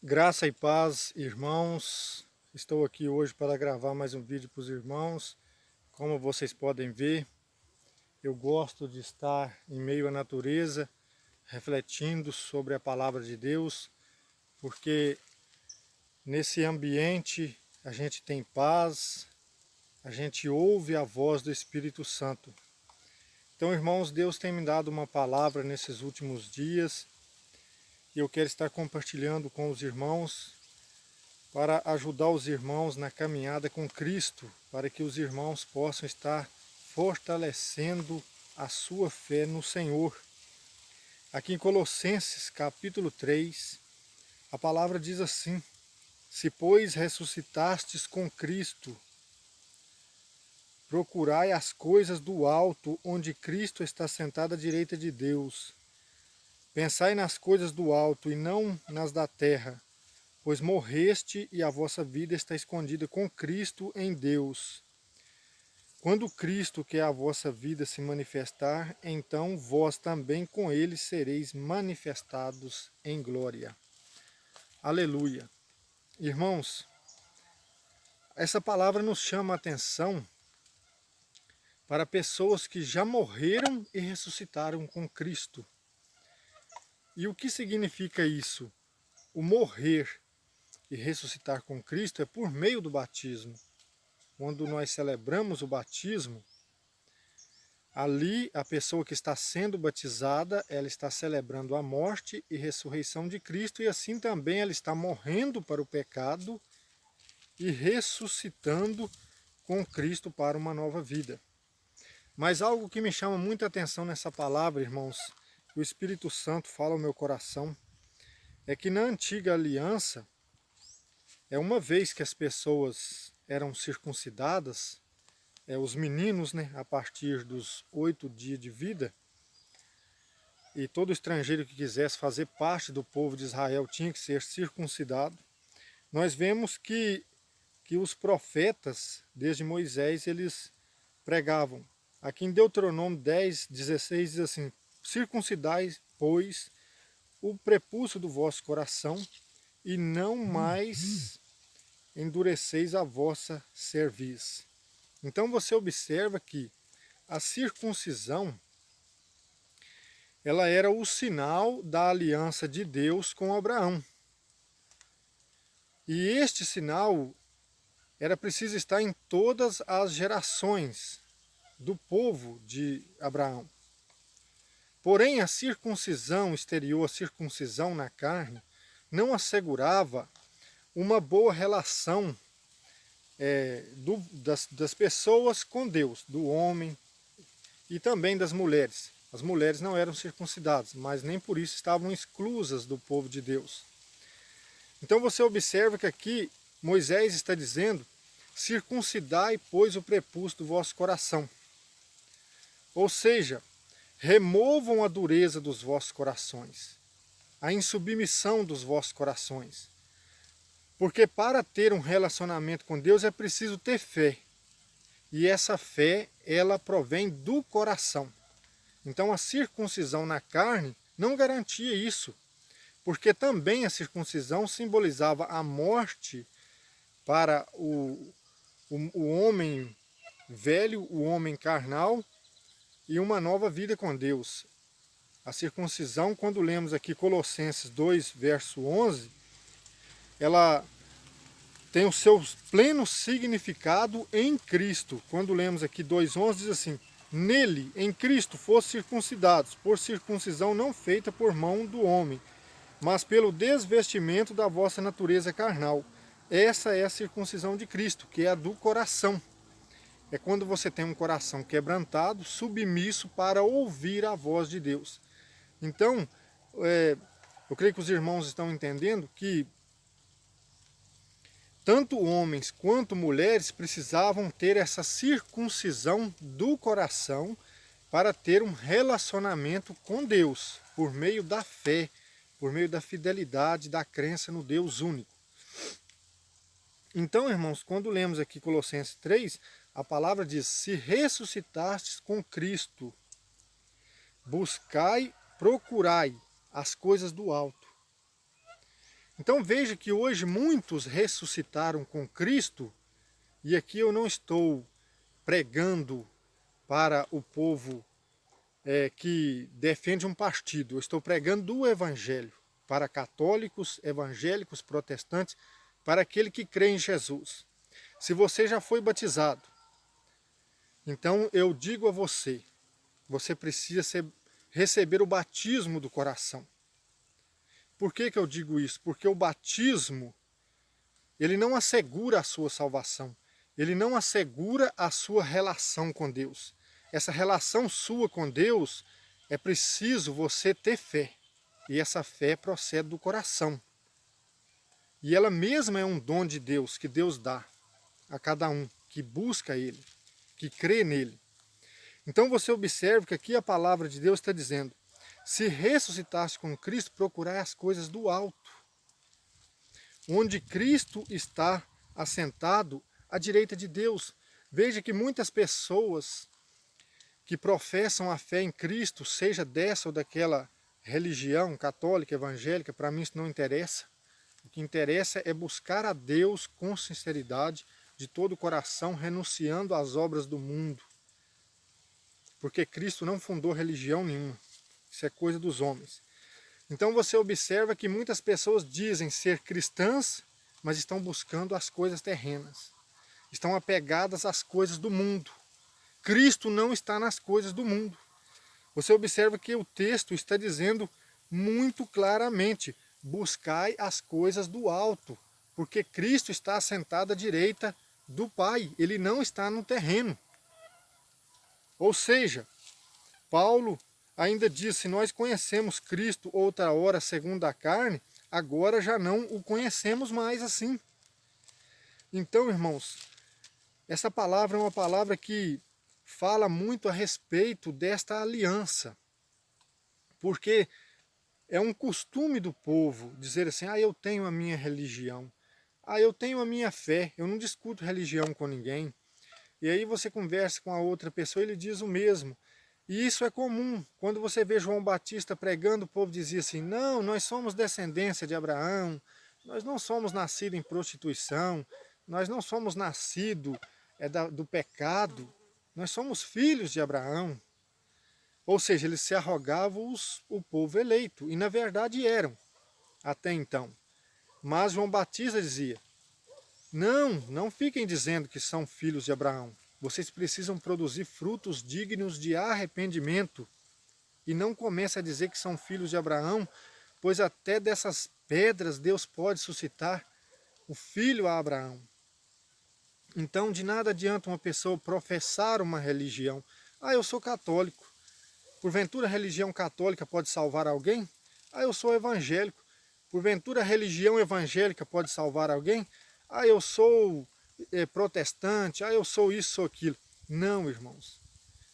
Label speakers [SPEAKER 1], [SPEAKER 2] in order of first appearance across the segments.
[SPEAKER 1] Graça e paz, irmãos. Estou aqui hoje para gravar mais um vídeo para os irmãos. Como vocês podem ver, eu gosto de estar em meio à natureza, refletindo sobre a palavra de Deus, porque nesse ambiente a gente tem paz, a gente ouve a voz do Espírito Santo. Então, irmãos, Deus tem me dado uma palavra nesses últimos dias e eu quero estar compartilhando com os irmãos para ajudar os irmãos na caminhada com Cristo, para que os irmãos possam estar fortalecendo a sua fé no Senhor. Aqui em Colossenses capítulo 3, a palavra diz assim: Se pois ressuscitastes com Cristo, procurai as coisas do alto, onde Cristo está sentado à direita de Deus. Pensai nas coisas do alto e não nas da terra, pois morreste e a vossa vida está escondida com Cristo em Deus. Quando Cristo, que é a vossa vida, se manifestar, então vós também com ele sereis manifestados em glória. Aleluia. Irmãos, essa palavra nos chama a atenção para pessoas que já morreram e ressuscitaram com Cristo. E o que significa isso? O morrer e ressuscitar com Cristo é por meio do batismo. Quando nós celebramos o batismo, ali a pessoa que está sendo batizada, ela está celebrando a morte e ressurreição de Cristo, e assim também ela está morrendo para o pecado e ressuscitando com Cristo para uma nova vida. Mas algo que me chama muita atenção nessa palavra, irmãos, que o Espírito Santo fala ao meu coração, é que na antiga aliança, uma vez que as pessoas eram circuncidadas, os meninos, né, a partir dos 8 dias de vida, e todo estrangeiro que quisesse fazer parte do povo de Israel tinha que ser circuncidado. Nós vemos que os profetas, desde Moisés, eles pregavam. Aqui em Deuteronômio 10, 16 diz assim: circuncidai, pois, o prepúcio do vosso coração, e não mais endureceis a vossa cerviz. Então você observa que a circuncisão, ela era o sinal da aliança de Deus com Abraão. E este sinal era preciso estar em todas as gerações do povo de Abraão. Porém, a circuncisão exterior, a circuncisão na carne, não assegurava uma boa relação das pessoas com Deus, do homem e também das mulheres. As mulheres não eram circuncidadas, mas nem por isso estavam exclusas do povo de Deus. Então você observa que aqui Moisés está dizendo: circuncidai, pois, o prepúcio do vosso coração. Ou seja, removam a dureza dos vossos corações, a insubmissão dos vossos corações. Porque para ter um relacionamento com Deus é preciso ter fé. E essa fé, ela provém do coração. Então a circuncisão na carne não garantia isso, porque também a circuncisão simbolizava a morte para o homem velho, o homem carnal, e uma nova vida com Deus. A circuncisão, quando lemos aqui Colossenses 2, verso 11, ela tem o seu pleno significado em Cristo. Quando lemos aqui 2,11, diz assim: nele, em Cristo, fosse circuncidados, por circuncisão não feita por mão do homem, mas pelo desvestimento da vossa natureza carnal. Essa é a circuncisão de Cristo, que é a do coração. É quando você tem um coração quebrantado, submisso para ouvir a voz de Deus. Então, eu creio que os irmãos estão entendendo que tanto homens quanto mulheres precisavam ter essa circuncisão do coração para ter um relacionamento com Deus, por meio da fé, por meio da fidelidade, da crença no Deus único. Então, irmãos, quando lemos aqui Colossenses 3, a palavra diz: se ressuscitastes com Cristo, buscai, procurai as coisas do alto. Então veja que hoje muitos ressuscitaram com Cristo, e aqui eu não estou pregando para o povo que defende um partido, eu estou pregando do Evangelho para católicos, evangélicos, protestantes, para aquele que crê em Jesus. Se você já foi batizado, então eu digo a você, você precisa receber o batismo do coração. Por que eu digo isso? Porque o batismo, ele não assegura a sua salvação, ele não assegura a sua relação com Deus. Essa relação sua com Deus, é preciso você ter fé, e essa fé procede do coração. E ela mesma é um dom de Deus, que Deus dá a cada um que busca Ele, que crê nele. Então você observa que aqui a palavra de Deus está dizendo: se ressuscitaste com Cristo, procurai as coisas do alto, onde Cristo está assentado à direita de Deus. Veja que muitas pessoas que professam a fé em Cristo, seja dessa ou daquela religião católica, evangélica, para mim isso não interessa. O que interessa é buscar a Deus com sinceridade, de todo o coração, renunciando às obras do mundo. Porque Cristo não fundou religião nenhuma. Isso é coisa dos homens. Então você observa que muitas pessoas dizem ser cristãs, mas estão buscando as coisas terrenas. Estão apegadas às coisas do mundo. Cristo não está nas coisas do mundo. Você observa que o texto está dizendo muito claramente: buscai as coisas do alto, porque Cristo está assentado à direita do Pai, ele não está no terreno. Ou seja, Paulo ainda diz: se nós conhecemos Cristo outra hora segundo a carne, agora já não o conhecemos mais assim. Então, irmãos, essa palavra é uma palavra que fala muito a respeito desta aliança, porque é um costume do povo dizer assim: eu tenho a minha religião, eu tenho a minha fé, eu não discuto religião com ninguém. E aí você conversa com a outra pessoa, ele diz o mesmo. E isso é comum. Quando você vê João Batista pregando, o povo dizia assim: não, nós somos descendência de Abraão, nós não somos nascidos em prostituição, nós não somos nascidos do pecado, nós somos filhos de Abraão. Ou seja, eles se arrogavam o povo eleito, e na verdade eram, até então. Mas João Batista dizia: não fiquem dizendo que são filhos de Abraão. Vocês precisam produzir frutos dignos de arrependimento. E não comece a dizer que são filhos de Abraão, pois até dessas pedras Deus pode suscitar o filho a Abraão. Então, de nada adianta uma pessoa professar uma religião. Eu sou católico. Porventura a religião católica pode salvar alguém? Eu sou evangélico. Porventura a religião evangélica pode salvar alguém? Eu sou protestante, eu sou isso, sou aquilo. Não, irmãos.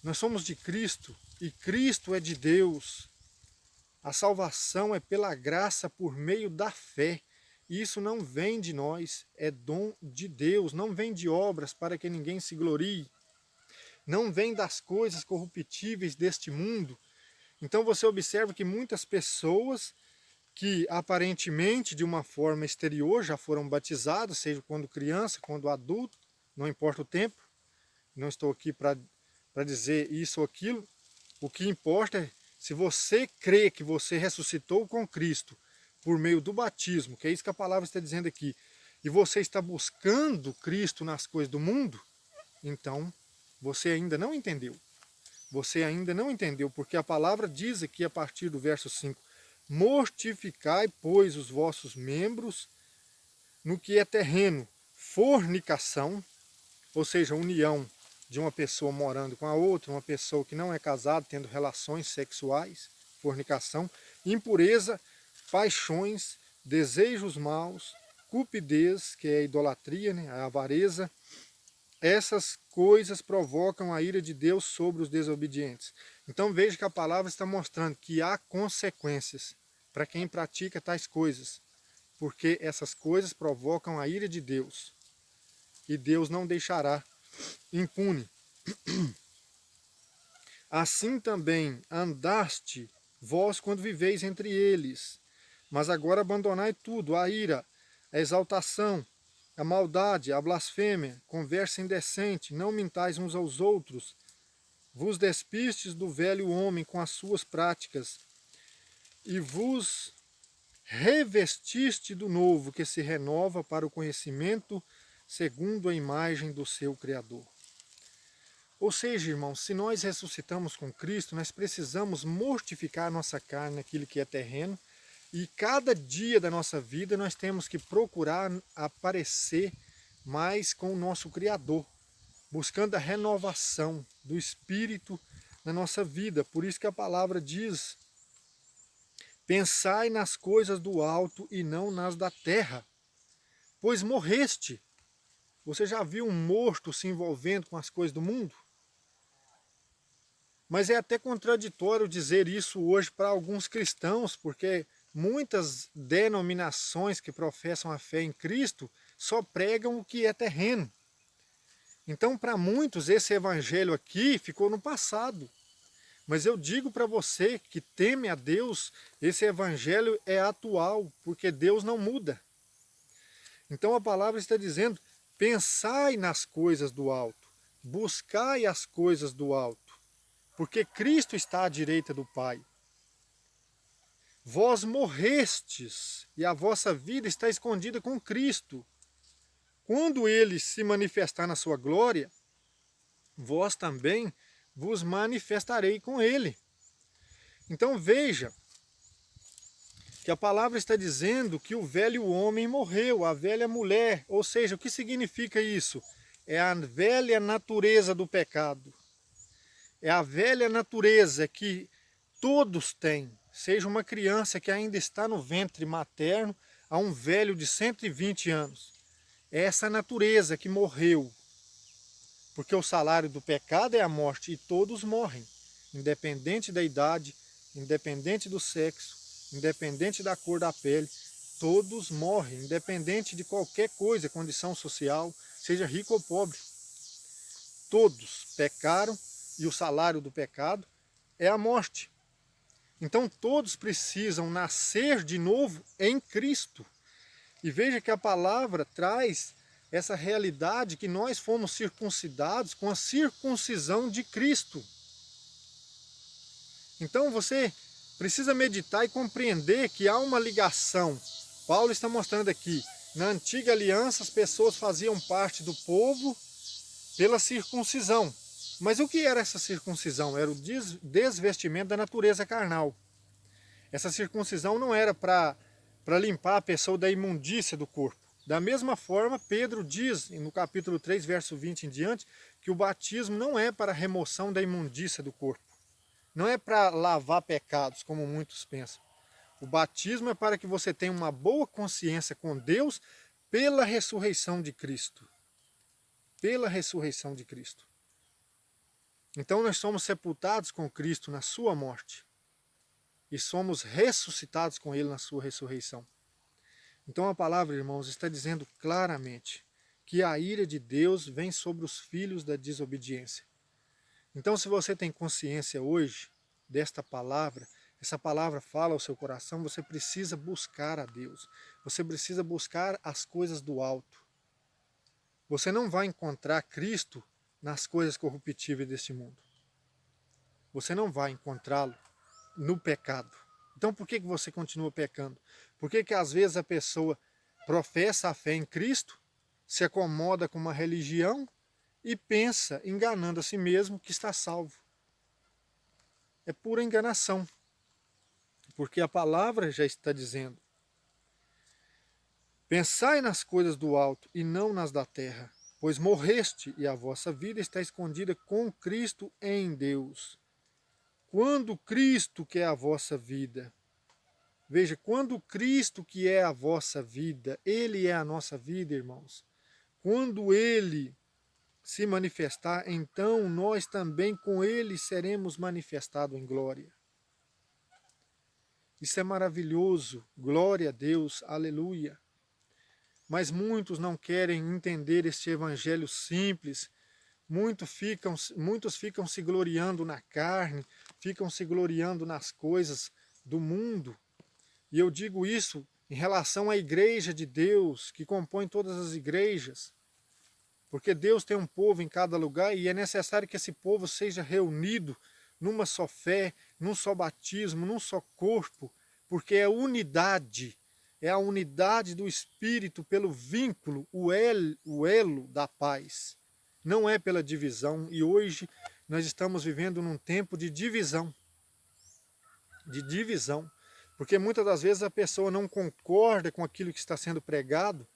[SPEAKER 1] Nós somos de Cristo e Cristo é de Deus. A salvação é pela graça por meio da fé. E isso não vem de nós, é dom de Deus, não vem de obras para que ninguém se glorie. Não vem das coisas corruptíveis deste mundo. Então você observa que muitas pessoas que aparentemente de uma forma exterior já foram batizadas, seja quando criança, quando adulto, não importa o tempo, não estou aqui para dizer isso ou aquilo, o que importa é se você crê que você ressuscitou com Cristo por meio do batismo, que é isso que a palavra está dizendo aqui, e você está buscando Cristo nas coisas do mundo, então você ainda não entendeu. Você ainda não entendeu, porque a palavra diz aqui a partir do verso 5, mortificai, pois, os vossos membros no que é terreno, fornicação, ou seja, união de uma pessoa morando com a outra, uma pessoa que não é casada, tendo relações sexuais, fornicação, impureza, paixões, desejos maus, cupidez, que é a idolatria, a avareza. Essas coisas provocam a ira de Deus sobre os desobedientes. Então veja que a palavra está mostrando que há consequências para quem pratica tais coisas, porque essas coisas provocam a ira de Deus, e Deus não deixará impune. Assim também andaste vós quando viveis entre eles, Mas agora abandonai tudo, a ira, a exaltação, a maldade, a blasfêmia, conversa indecente, não mintais uns aos outros, vos despistes do velho homem com as suas práticas, e vos revestiste do novo, que se renova para o conhecimento segundo a imagem do seu Criador. Ou seja, irmãos, se nós ressuscitamos com Cristo, nós precisamos mortificar a nossa carne, aquilo que é terreno, e cada dia da nossa vida nós temos que procurar aparecer mais com o nosso Criador, buscando a renovação do Espírito na nossa vida. Por isso que a palavra diz: pensai nas coisas do alto e não nas da terra, pois morreste. Você já viu um morto se envolvendo com as coisas do mundo? Mas é até contraditório dizer isso hoje para alguns cristãos, porque muitas denominações que professam a fé em Cristo só pregam o que é terreno. Então, para muitos, esse evangelho aqui ficou no passado. Mas eu digo para você que teme a Deus, esse evangelho é atual, porque Deus não muda. Então a palavra está dizendo: pensai nas coisas do alto, buscai as coisas do alto, porque Cristo está à direita do Pai. Vós morrestes, e a vossa vida está escondida com Cristo. Quando Ele se manifestar na sua glória, vós também vos manifestarei com Ele. Então veja que a palavra está dizendo que o velho homem morreu, a velha mulher. Ou seja, o que significa isso? É a velha natureza do pecado. É a velha natureza que todos têm, seja uma criança que ainda está no ventre materno, a um velho de 120 anos. É essa natureza que morreu. Porque o salário do pecado é a morte, e todos morrem, independente da idade, independente do sexo, independente da cor da pele, todos morrem, independente de qualquer coisa, condição social, seja rico ou pobre. Todos pecaram, e o salário do pecado é a morte. Então todos precisam nascer de novo em Cristo. E veja que a palavra traz essa realidade que nós fomos circuncidados com a circuncisão de Cristo. Então você precisa meditar e compreender que há uma ligação. Paulo está mostrando aqui, na antiga aliança as pessoas faziam parte do povo pela circuncisão. Mas o que era essa circuncisão? Era o desvestimento da natureza carnal. Essa circuncisão não era para limpar a pessoa da imundícia do corpo. Da mesma forma, Pedro diz, no capítulo 3, verso 20 em diante, que o batismo não é para a remoção da imundícia do corpo. Não é para lavar pecados, como muitos pensam. O batismo é para que você tenha uma boa consciência com Deus pela ressurreição de Cristo. Pela ressurreição de Cristo. Então nós somos sepultados com Cristo na sua morte. E somos ressuscitados com Ele na sua ressurreição. Então a palavra, irmãos, está dizendo claramente que a ira de Deus vem sobre os filhos da desobediência. Então se você tem consciência hoje desta palavra, essa palavra fala ao seu coração, você precisa buscar a Deus. Você precisa buscar as coisas do alto. Você não vai encontrar Cristo nas coisas corruptíveis deste mundo. Você não vai encontrá-lo no pecado. Então por que você continua pecando? Por que às vezes a pessoa professa a fé em Cristo, se acomoda com uma religião e pensa, enganando a si mesmo, que está salvo? É pura enganação. Porque a palavra já está dizendo: pensai nas coisas do alto e não nas da terra, pois morreste e a vossa vida está escondida com Cristo em Deus. Quando Cristo, que é a vossa vida, veja, quando Cristo, que é a vossa vida, Ele é a nossa vida, irmãos. Quando Ele se manifestar, então nós também com Ele seremos manifestados em glória. Isso é maravilhoso, glória a Deus, aleluia. Mas muitos não querem entender este evangelho simples. Muitos ficam se gloriando na carne, ficam se gloriando nas coisas do mundo. E eu digo isso em relação à igreja de Deus, que compõe todas as igrejas. Porque Deus tem um povo em cada lugar e é necessário que esse povo seja reunido numa só fé, num só batismo, num só corpo, porque é unidade, é a unidade do Espírito pelo vínculo, o elo da paz. Não é pela divisão, e hoje nós estamos vivendo num tempo de divisão, porque muitas das vezes a pessoa não concorda com aquilo que está sendo pregado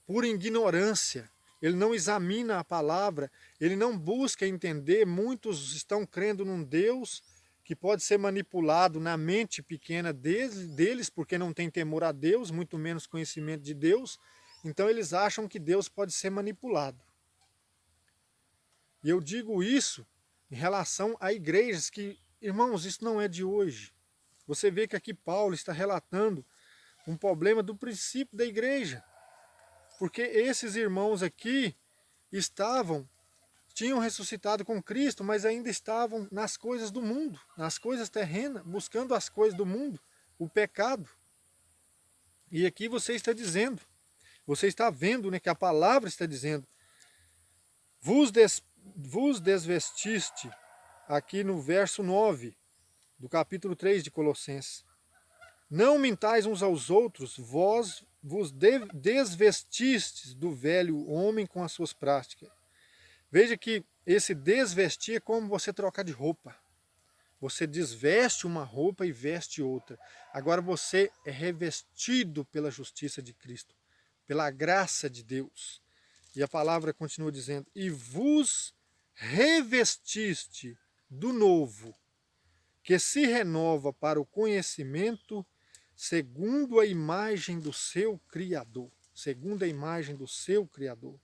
[SPEAKER 1] por ignorância. Ele não examina a palavra, ele não busca entender. Muitos estão crendo num Deus que pode ser manipulado na mente pequena deles, porque não tem temor a Deus, muito menos conhecimento de Deus. Então eles acham que Deus pode ser manipulado. E eu digo isso em relação a igrejas que, irmãos, isso não é de hoje. Você vê que aqui Paulo está relatando um problema do princípio da igreja. Porque esses irmãos aqui tinham ressuscitado com Cristo, mas ainda estavam nas coisas do mundo, nas coisas terrenas, buscando as coisas do mundo, o pecado. E aqui você está dizendo, você está vendo, né, que a palavra está dizendo, vos desvestiste, aqui no verso 9, do capítulo 3 de Colossenses. Não mintais uns aos outros, vós vos desvestistes do velho homem com as suas práticas. Veja que esse desvestir é como você trocar de roupa. Você desveste uma roupa e veste outra. Agora você é revestido pela justiça de Cristo, pela graça de Deus. E a palavra continua dizendo, e vos revestiste do novo, que se renova para o conhecimento segundo a imagem do seu Criador. Segundo a imagem do seu Criador.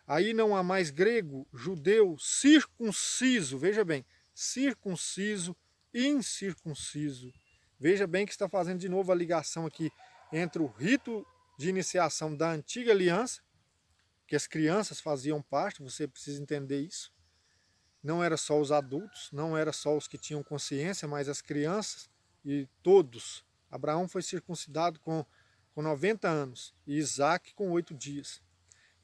[SPEAKER 1] Aí não há mais grego, judeu, circunciso, veja bem, circunciso, incircunciso. Veja bem que está fazendo de novo a ligação aqui entre o rito de iniciação da antiga aliança, que as crianças faziam parte, você precisa entender isso. Não era só os adultos, não era só os que tinham consciência, mas as crianças e todos. Abraão foi circuncidado com 90 anos e Isaac com 8 dias.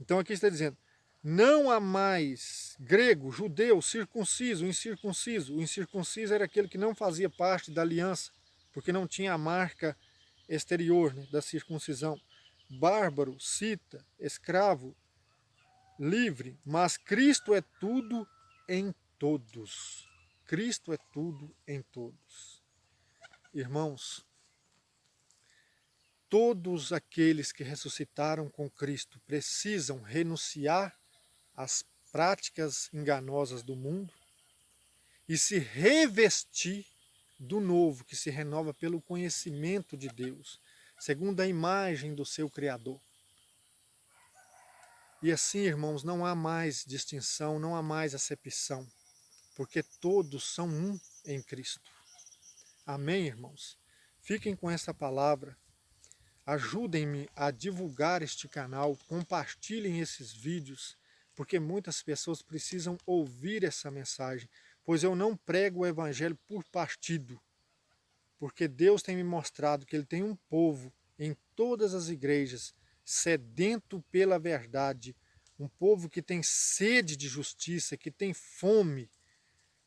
[SPEAKER 1] Então aqui está dizendo, não há mais grego, judeu, circunciso, incircunciso. O incircunciso era aquele que não fazia parte da aliança, porque não tinha a marca exterior, né, da circuncisão. Bárbaro, cita, escravo, livre, mas Cristo é tudo em todos. Cristo é tudo em todos. Irmãos, todos aqueles que ressuscitaram com Cristo precisam renunciar às práticas enganosas do mundo e se revestir do novo, que se renova pelo conhecimento de Deus, segundo a imagem do seu Criador. E assim, irmãos, não há mais distinção, não há mais acepção, porque todos são um em Cristo. Amém, irmãos? Fiquem com essa palavra. Ajudem-me a divulgar este canal, compartilhem esses vídeos, porque muitas pessoas precisam ouvir essa mensagem, pois eu não prego o evangelho por partido, porque Deus tem me mostrado que Ele tem um povo em todas as igrejas, sedento pela verdade, um povo que tem sede de justiça, que tem fome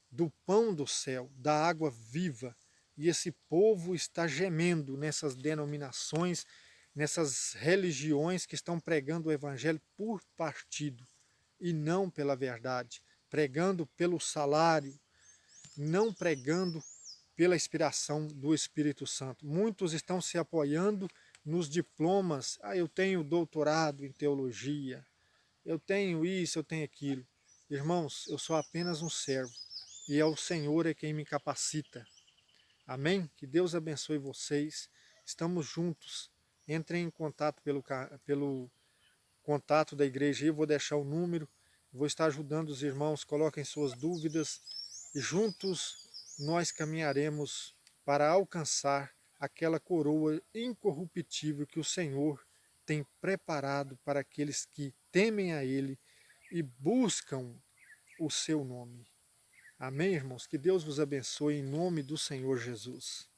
[SPEAKER 1] do pão do céu, da água viva. E esse povo está gemendo nessas denominações, nessas religiões que estão pregando o evangelho por partido e não pela verdade, pregando pelo salário, não pregando pela inspiração do Espírito Santo. Muitos estão se apoiando nos diplomas. Eu tenho doutorado em teologia, eu tenho isso, eu tenho aquilo. Irmãos, eu sou apenas um servo e é o Senhor é quem me capacita. Amém? Que Deus abençoe vocês. Estamos juntos. Entrem em contato pelo contato da igreja. Eu vou deixar o número. Vou estar ajudando os irmãos. Coloquem suas dúvidas. E juntos nós caminharemos para alcançar aquela coroa incorruptível que o Senhor tem preparado para aqueles que temem a Ele e buscam o seu nome. Amém, irmãos? Que Deus vos abençoe em nome do Senhor Jesus.